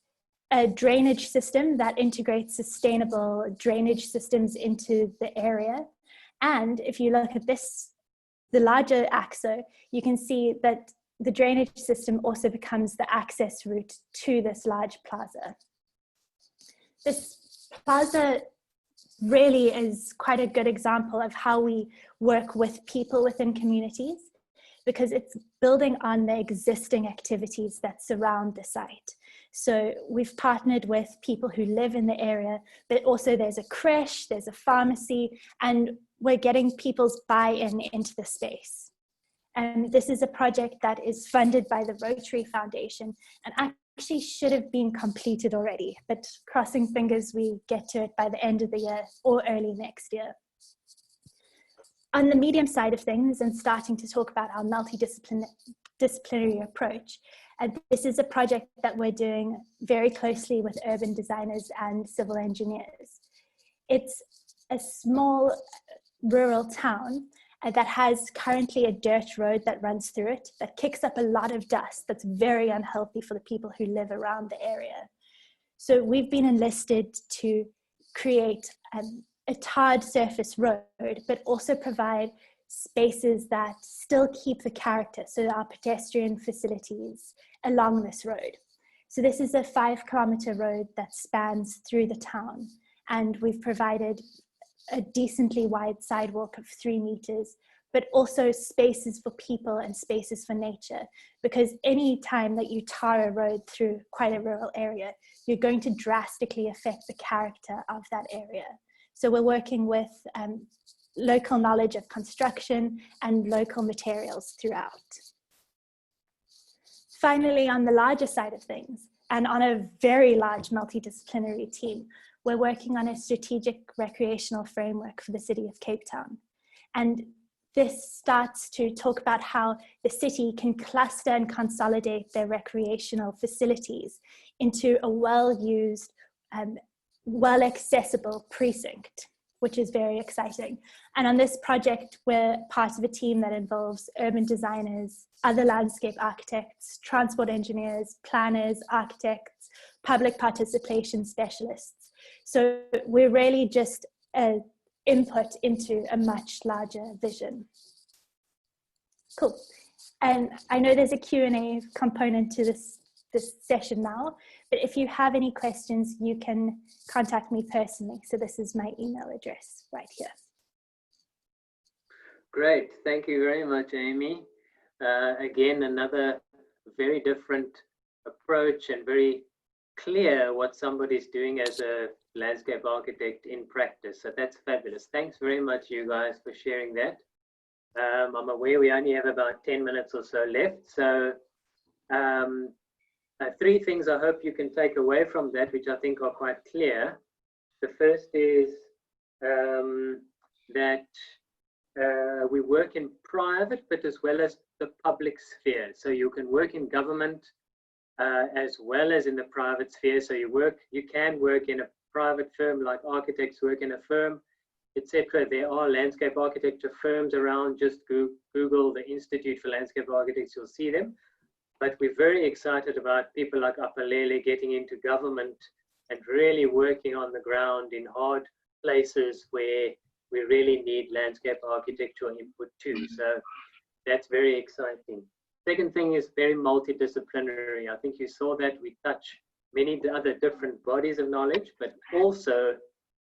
a drainage system that integrates sustainable drainage systems into the area. And if you look at this, the larger AXO, you can see that the drainage system also becomes the access route to this large plaza. This plaza really is quite a good example of how we work with people within communities, because it's building on the existing activities that surround the site. So we've partnered with people who live in the area, but also there's a creche, there's a pharmacy, and we're getting people's buy-in into the space. And this is a project that is funded by the Rotary Foundation and actually should have been completed already, but crossing fingers we get to it by the end of the year or early next year. On the medium side of things, and starting to talk about our multidisciplinary approach, this is a project that we're doing very closely with urban designers and civil engineers. It's a small rural town that has currently a dirt road that runs through it that kicks up a lot of dust that's very unhealthy for the people who live around the area. So we've been enlisted to create a tarred surface road, but also provide spaces that still keep the character, so our pedestrian facilities along this road. So this is a 5-kilometer road that spans through the town, and we've provided a decently wide sidewalk of 3 meters, but also spaces for people and spaces for nature, because any time that you tar a road through quite a rural area, you're going to drastically affect the character of that area. So we're working with local knowledge of construction and local materials throughout. Finally, on the larger side of things, and on a very large multidisciplinary team, we're working on a strategic recreational framework for the city of Cape Town. And this starts to talk about how the city can cluster and consolidate their recreational facilities into a well-used, well-accessible precinct, which is very exciting. And on this project, we're part of a team that involves urban designers, other landscape architects, transport engineers, planners, architects, public participation specialists. So we're really just an input into a much larger vision. Cool. And I know there's a Q&A component to this session now, but if you have any questions, you can contact me personally. So this is my email address right here. Great, thank you very much, Amy. Again, another very different approach and very clear what somebody's doing as a landscape architect in practice. So that's fabulous. Thanks very much, you guys, for sharing that. I'm aware we only have about 10 minutes or so left. So 3 things I hope you can take away from that, which I think are quite clear. The first is that we work in private, but as well as the public sphere. So you can work in government as well as in the private sphere. So you can work in a private firm, like architects work in a firm, etc. There are landscape architecture firms around. Just Google the Institute for Landscape Architects, you'll see them. But we're very excited about people like Apalele getting into government and really working on the ground in hard places where we really need landscape architectural input too. So that's very exciting. Second thing is very multidisciplinary. I think you saw that we touch many other different bodies of knowledge, but also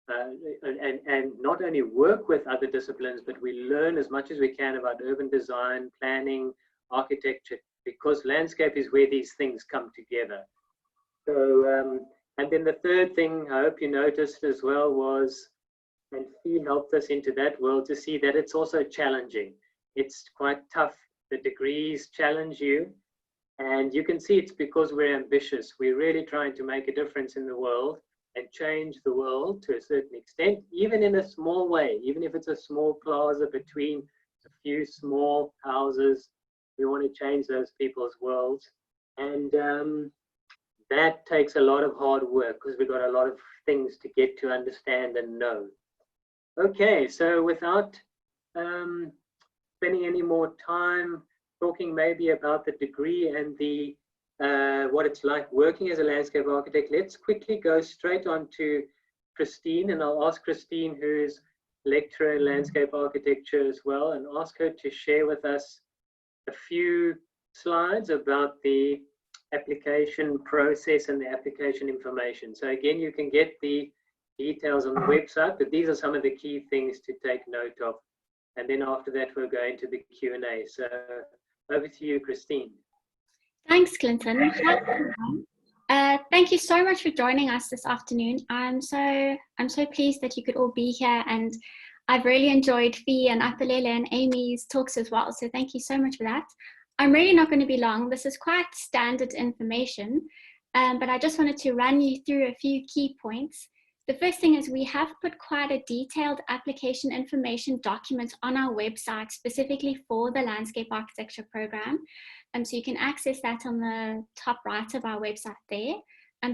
and not only work with other disciplines, but we learn as much as we can about urban design, planning, architecture, because landscape is where these things come together. So, and then the third thing I hope you noticed as well was, and Fee helped us into that world to see that it's also challenging. It's quite tough. The degrees challenge you, and you can see it's because we're ambitious. We're really trying to make a difference in the world and change the world to a certain extent, even in a small way, even if it's a small plaza between a few small houses. We want to change those people's worlds, and that takes a lot of hard work because we've got a lot of things to get to understand and know. Okay, so without spending any more time talking maybe about the degree and the what it's like working as a landscape architect, let's quickly go straight on to Christine, and I'll ask Christine, who's lecturer in landscape architecture as well, and ask her to share with us a few slides about the application process and the application information. So again, you can get the details on the website, but these are some of the key things to take note of. And then after that, we'll go into the Q&A. So over to you, Christine. Thanks, Clinton. Hi, everyone. Thank you so much for joining us this afternoon. I'm so pleased that you could all be here, and I've really enjoyed Fee and Apelele and Amy's talks as well. So thank you so much for that. I'm really not going to be long. This is quite standard information, but I just wanted to run you through a few key points. The first thing is we have put quite a detailed application information document on our website specifically for the Landscape Architecture program. So you can access that on the top right of our website there.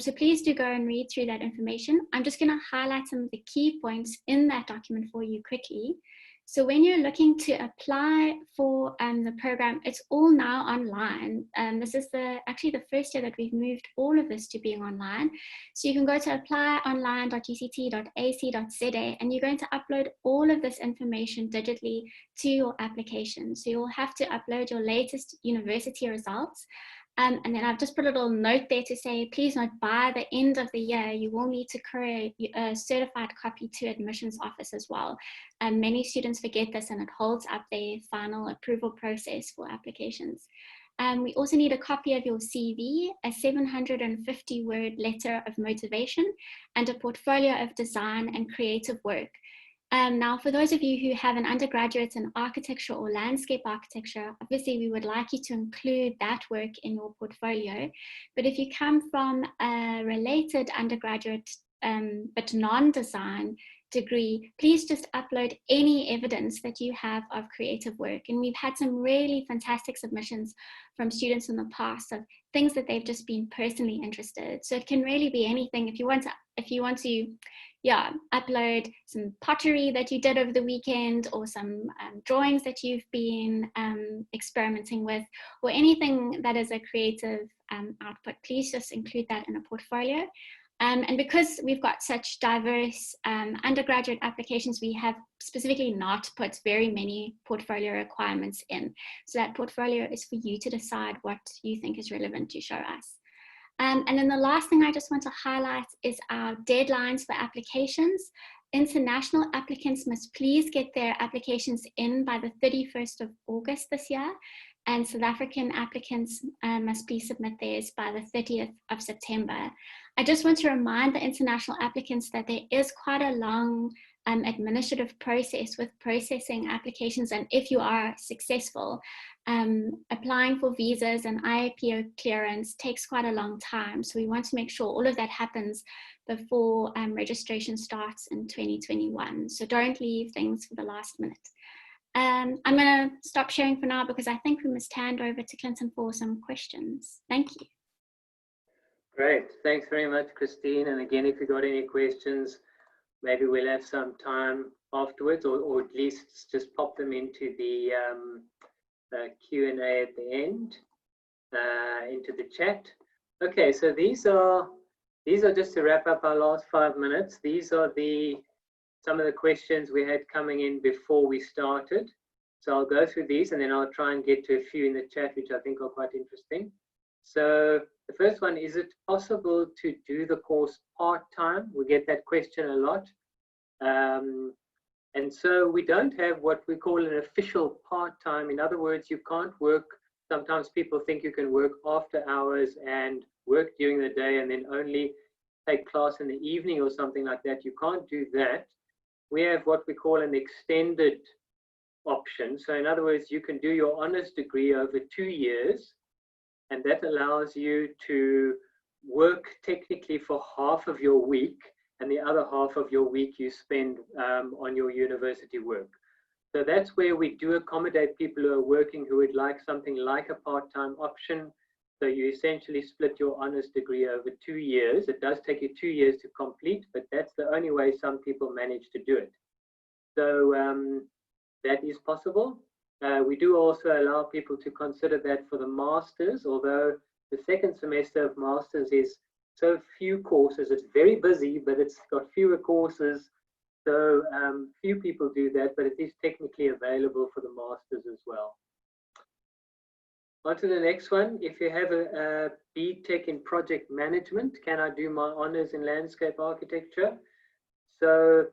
So please do go and read through that information. I'm just going to highlight some of the key points in that document for you quickly. So when you're looking to apply for the program, it's all now online. This is actually the first year that we've moved all of this to being online. So you can go to apply.online.uct.ac.za and you're going to upload all of this information digitally to your application. So you'll have to upload your latest university results. And then I've just put a little note there to say, please note by the end of the year, you will need to create a certified copy to admissions office as well. Many students forget this and it holds up their final approval process for applications. We also need a copy of your CV, a 750-word letter of motivation, and a portfolio of design and creative work. Now, for those of you who have an undergraduate in architecture or landscape architecture, obviously we would like you to include that work in your portfolio. But if you come from a related undergraduate but non-design degree, please just upload any evidence that you have of creative work. And we've had some really fantastic submissions from students in the past of things that they've just been personally interested. So it can really be anything. If you want to upload some pottery that you did over the weekend, or some drawings that you've been experimenting with, or anything that is a creative output, please just include that in a portfolio. And because we've got such diverse undergraduate applications, we have specifically not put very many portfolio requirements in. So that portfolio is for you to decide what you think is relevant to show us. And then the last thing I just want to highlight is our deadlines for applications. International applicants must please get their applications in by the 31st of August this year. And South African applicants must please submit theirs by the 30th of September. I just want to remind the international applicants that there is quite a long administrative process with processing applications, and if you are successful, applying for visas and IAPO clearance takes quite a long time. So we want to make sure all of that happens before registration starts in 2021. So don't leave things for the last minute. I'm going to stop sharing for now because I think we must hand over to Clinton for some questions. Thank you. Great. Thanks very much, Christine. And again, if you've got any questions, maybe we'll have some time afterwards, or at least just pop them into the Q&A at the end, into the chat. Okay, so these are just to wrap up our last 5 minutes. These are some of the questions we had coming in before we started. So I'll go through these and then I'll try and get to a few in the chat, which I think are quite interesting. So the first one, is it possible to do the course part-time? We get that question a lot. And so we don't have what we call an official part-time. In other words, you can't work. Sometimes people think you can work after hours and work during the day and then only take class in the evening or something like that. You can't do that. We have what we call an extended option. So in other words, you can do your honours degree over 2 years, and that allows you to work technically for half of your week, and the other half of your week you spend on your university work. So that's where we do accommodate people who are working who would like something like a part-time option. So you essentially split your honours degree over 2 years. It does take you 2 years to complete, but that's the only way some people manage to do it. So that is possible. We do also allow people to consider that for the masters, although the second semester of masters is so few courses. It's very busy, but it's got fewer courses. So few people do that, but it is technically available for the masters as well. On to the next one. If you have a Btech in project management, can I do my honors in landscape architecture? So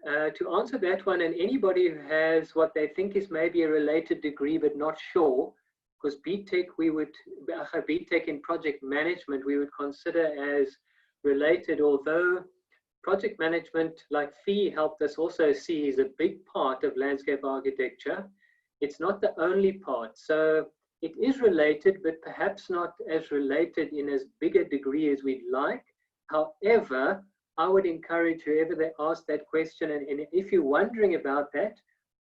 to answer that one, and anybody who has what they think is maybe a related degree but not sure, because Btech Btech in project management we would consider as related, although project management, like Fee helped us also see, is a big part of landscape architecture. It's not the only part. So it is related, but perhaps not as related in as big a degree as we'd like. However, I would encourage whoever they ask that question, and if you're wondering about that,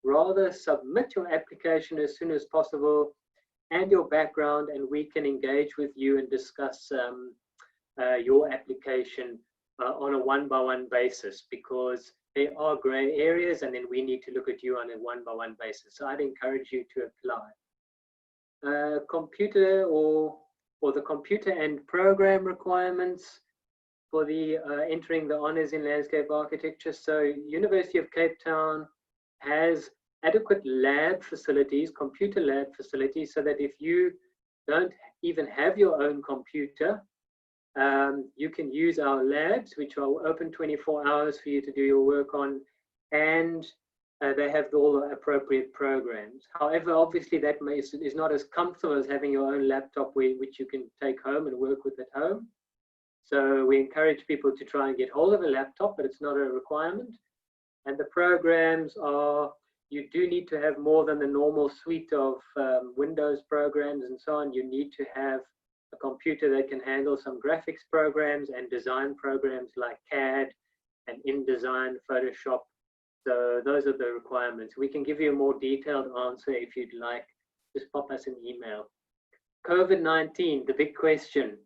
rather submit your application as soon as possible and your background, and we can engage with you and discuss your application on a one-by-one basis, because there are gray areas and then we need to look at you on a one-by-one basis. So I'd encourage you to apply. Computer or the computer and program requirements for the entering the honors in landscape architecture. So University of Cape Town has adequate lab facilities, computer lab facilities, so that if you don't even have your own computer, you can use our labs, which are open 24 hours for you to do your work on, and they have all the appropriate programs. However, obviously that is not as comfortable as having your own laptop which you can take home and work with at home. So we encourage people to try and get hold of a laptop, but it's not a requirement. And the programs are, you do need to have more than the normal suite of Windows programs and so on. You need to have a computer that can handle some graphics programs and design programs like CAD and InDesign, Photoshop. So those are the requirements. We can give you a more detailed answer if you'd like. Just pop us an email. COVID-19, the big question.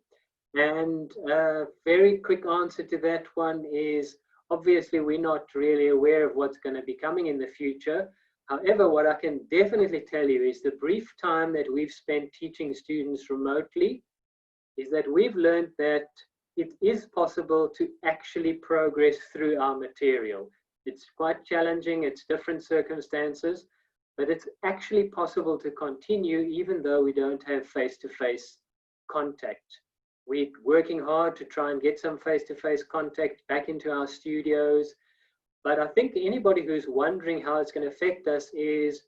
And a very quick answer to that one is, obviously we're not really aware of what's going to be coming in the future. However, what I can definitely tell you is the brief time that we've spent teaching students remotely is that we've learned that it is possible to actually progress through our material. It's quite challenging, it's different circumstances, but it's actually possible to continue even though we don't have face-to-face contact. We're working hard to try and get some face-to-face contact back into our studios. But I think anybody who's wondering how it's going to affect us is,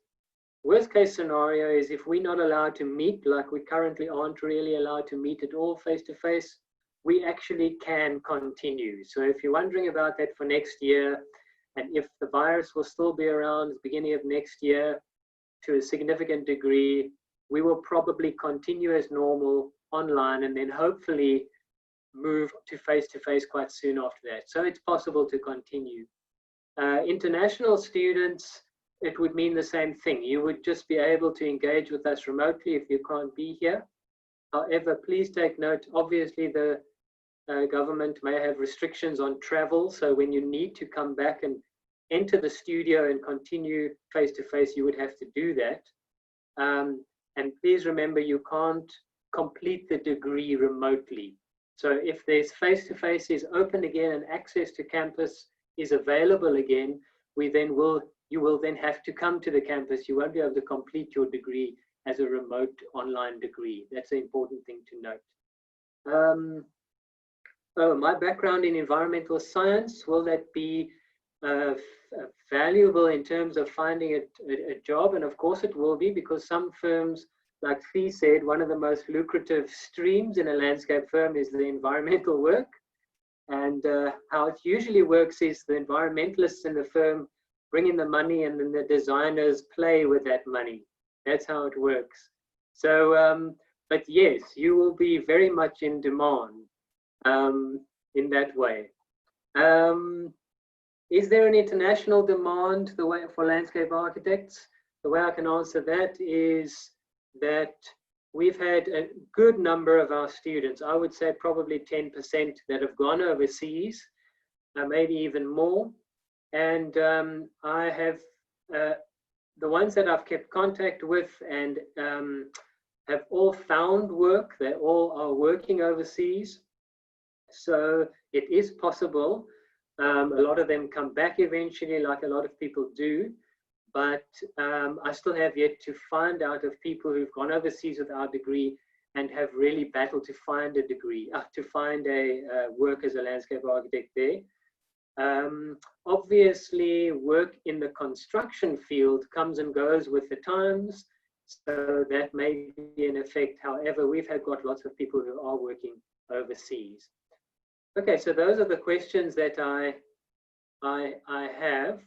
worst case scenario is if we're not allowed to meet, like we currently aren't really allowed to meet at all face-to-face, we actually can continue. So if you're wondering about that for next year, and if the virus will still be around at the beginning of next year to a significant degree, we will probably continue as normal online and then hopefully move to face-to-face quite soon after that. So it's possible to continue. International students, it would mean the same thing. You would just be able to engage with us remotely if you can't be here. However, please take note, obviously the government may have restrictions on travel. So when you need to come back and enter the studio and continue face-to-face, you would have to do that. And please remember, you can't complete the degree remotely. So if there's face-to-face is open again and access to campus is available again, you will then have to come to the campus. You won't be able to complete your degree as a remote online degree. That's an important thing to note. My background in environmental science, will that be valuable in terms of finding a job? And of course it will be, because some firms, like Fee said, one of the most lucrative streams in a landscape firm is the environmental work. And how it usually works is the environmentalists in the firm bring in the money and then the designers play with that money. That's how it works. So, but yes, you will be very much in demand in that way. Is there an international demand for landscape architects? The way I can answer that is that we've had a good number of our students, I would say probably 10%, that have gone overseas, maybe even more. And I have the ones that I've kept contact with and have all found work. They all are working overseas. So it is possible. A lot of them come back eventually, like a lot of people do. but I still have yet to find out of people who've gone overseas without a degree and have really battled to find a degree, to find a work as a landscape architect there. Obviously, work in the construction field comes and goes with the times, so that may be an effect. However, we've got lots of people who are working overseas. Okay, so those are the questions that I have.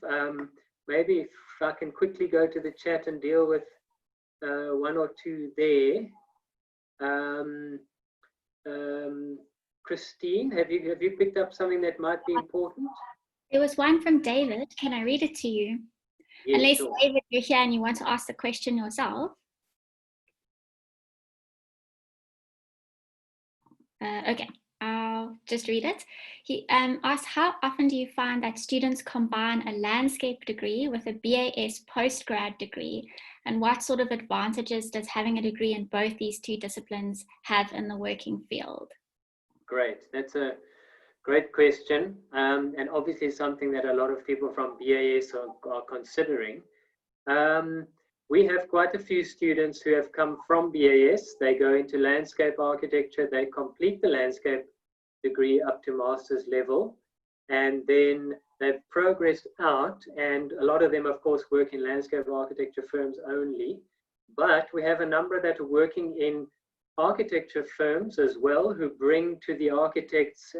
Maybe if I can quickly go to the chat and deal with one or two there. Christine, have you picked up something that might be important? There was one from David. Can I read it to you? Yes, Unless, sure. David, you're here and you want to ask the question yourself. Okay, I'll just read it. He asked, how often do you find that students combine a landscape degree with a BAS postgrad degree? And what sort of advantages does having a degree in both these two disciplines have in the working field? Great, that's a great question. And obviously something that a lot of people from BAS are considering. We have quite a few students who have come from BAS. They go into landscape architecture, they complete the landscape degree up to master's level, and then they've progressed out, and a lot of them, of course, work in landscape architecture firms only. But we have a number that are working in architecture firms as well, who bring to the architects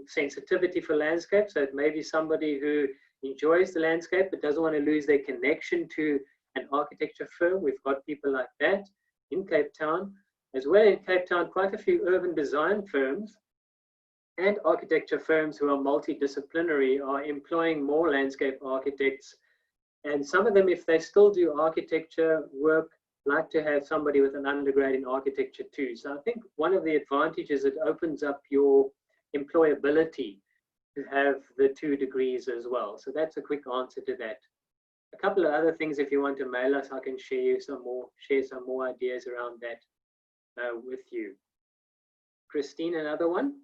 sensitivity for landscape. So it may be somebody who enjoys the landscape but doesn't want to lose their connection to an architecture firm. We've got people like that in Cape Town. As well, in Cape Town, quite a few urban design firms and architecture firms who are multidisciplinary are employing more landscape architects. And some of them, if they still do architecture work, like to have somebody with an undergrad in architecture too. So I think one of the advantages, it opens up your employability to have the 2 degrees as well. So that's a quick answer to that. A couple of other things, if you want to mail us, I can share some more ideas around that with you. Christine, another one?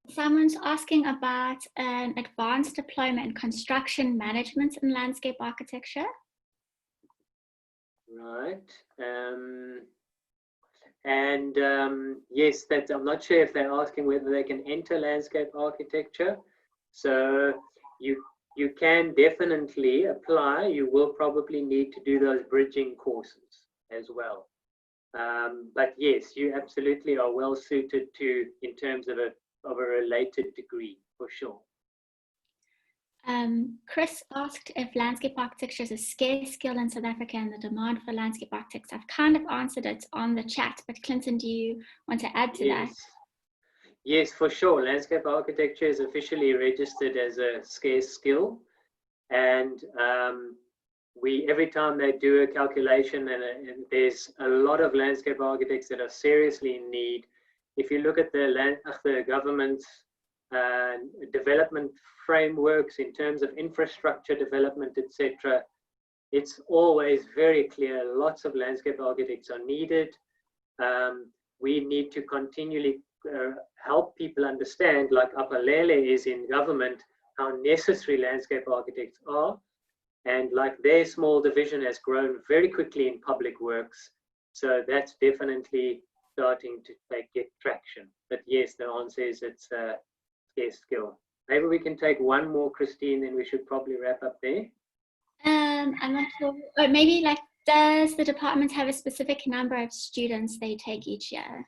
Someone's asking about an advanced diploma in construction management and landscape architecture. Right. Yes, that I'm not sure if they're asking whether they can enter landscape architecture. So you can definitely apply. You will probably need to do those bridging courses as well. But yes, you absolutely are well suited to, in terms of a related degree, for sure. Chris asked if landscape architecture is a scarce skill in South Africa and the demand for landscape architects. I've kind of answered it on the chat, but Clinton, do you want to add to that? Yes, for sure. Landscape architecture is officially registered as a scarce skill. And every time they do a calculation, and there's a lot of landscape architects that are seriously in need. If you look at the government's development frameworks in terms of infrastructure development, etc., it's always very clear lots of landscape architects are needed. We need to continually help people understand, like Apalele is in government, how necessary landscape architects are. And like their small division has grown very quickly in public works. So that's definitely starting to get traction. But yes, the answer is it's a scarce skill. Maybe we can take one more, Christine, then we should probably wrap up there. I'm not sure. Or maybe like, does the department have a specific number of students they take each year?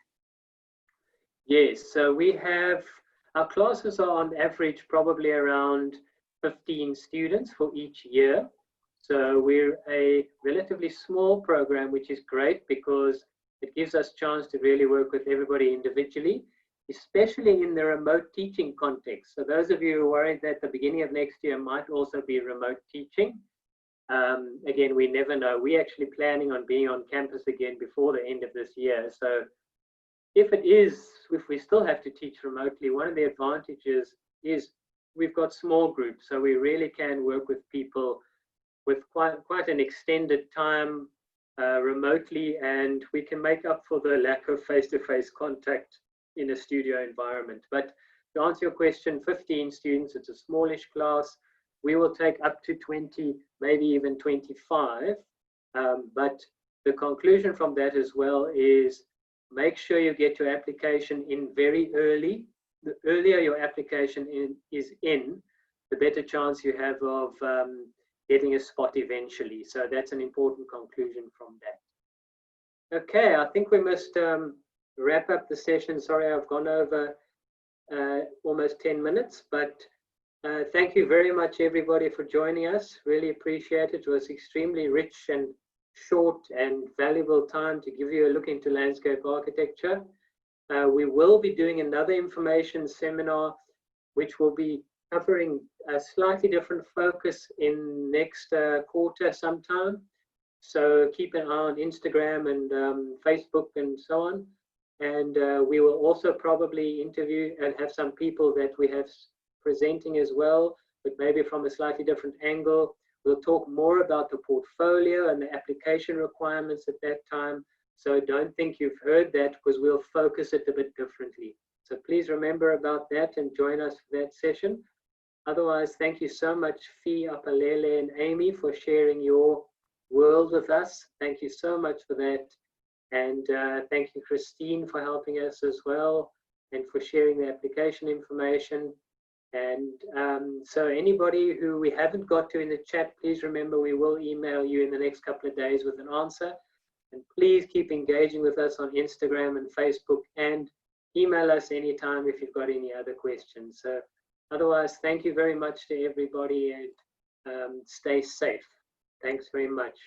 Yes, so we have, our classes are on average probably around 15 students for each year. So we're a relatively small program, which is great because it gives us a chance to really work with everybody individually, especially in the remote teaching context. So those of you who are worried that the beginning of next year might also be remote teaching, again, we never know. We're actually planning on being on campus again before the end of this year. So if we still have to teach remotely, one of the advantages is we've got small groups, so we really can work with people with quite an extended time remotely, and we can make up for the lack of face-to-face contact in a studio environment. But to answer your question, 15 students, it's a smallish class. we will take up to 20, maybe even 25. But the conclusion from that as well is make sure you get your application in very early. The earlier your application is in, the better chance you have of getting a spot eventually. So that's an important conclusion from that. Okay, I think we must wrap up the session. Sorry, I've gone over almost 10 minutes, but thank you very much, everybody, for joining us. Really appreciate it. It was extremely rich and short and valuable time to give you a look into landscape architecture. We will be doing another information seminar, which will be covering a slightly different focus in next quarter sometime. So keep an eye on Instagram and Facebook and so on. And we will also probably interview and have some people that we have presenting as well, but maybe from a slightly different angle. We'll talk more about the portfolio and the application requirements at that time. So don't think you've heard that, because we'll focus it a bit differently. So please remember about that and join us for that session. Otherwise, thank you so much, Fee, Apalele, and Amy, for sharing your world with us. Thank you so much for that. And thank you, Christine, for helping us as well, and for sharing the application information. And so anybody who we haven't got to in the chat, please remember we will email you in the next couple of days with an answer. And please keep engaging with us on Instagram and Facebook, and email us anytime if you've got any other questions. So otherwise, thank you very much to everybody, and stay safe. Thanks very much.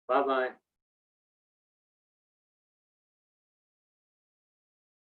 Bye-bye.